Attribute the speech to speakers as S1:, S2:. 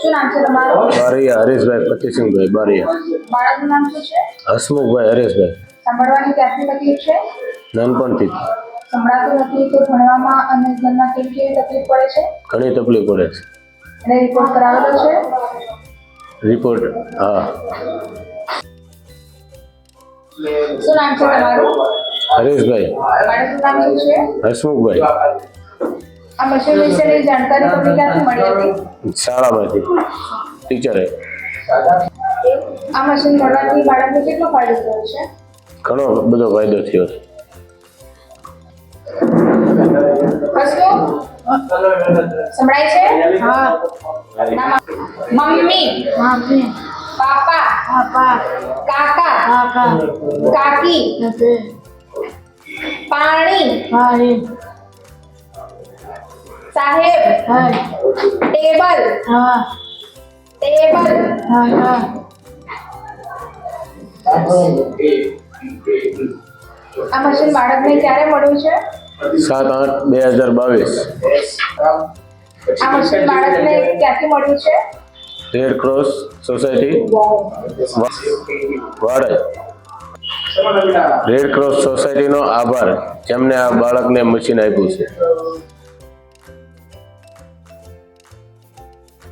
S1: શું નામ છે તમારું?
S2: બારૈયા હરેશભાઈ પ્રતિસિંહભાઈ બારૈયા.
S1: બાળકનું નામ શું છે?
S2: હસમુખભાઈ હરેશભાઈ.
S1: સંભળવાની ક્યાંથી તકલીફ છે?
S2: નાનપણથી
S1: સંભળાતું નથી તો ભણવામાં અને ઘરમાં કેવી તકલીફ પડે છે?
S2: ઘણી તકલીફ પડે છે.
S1: એને રિપોર્ટ કરાવેલો છે?
S2: રિપોર્ટ હા.
S1: શું નામ છે તમારું?
S2: હરેશભાઈ.
S1: બાળકનું નામ શું છે?
S2: હસમુખભાઈ.
S1: આ મશીન વિશેની જાણકારી તમને ક્યાંથી મળી હતી?
S2: શાળામાંથી ટીચરે.
S1: આ મશીન મળવાથી બાળકને કેટલો ફાયદો થયો છે?
S2: ઘણો બધો ફાયદો થયો છે.
S1: સંભળાય છે? હા. મમ્મી, પાપા, કાકા, કાકી, પાણી, સાહેબ, ટેબલ, ટેબલ. આ મશીન બાળકને ક્યારે મળ્યું છે?
S2: 7/8/2022.
S1: આ મશીન બાળકને ક્યાંથી મળ્યું છે?
S2: Red cross society Vadaj. Red cross સોસાયટીનો આભાર જેમને આ બાળકને મશીન આપ્યું છે.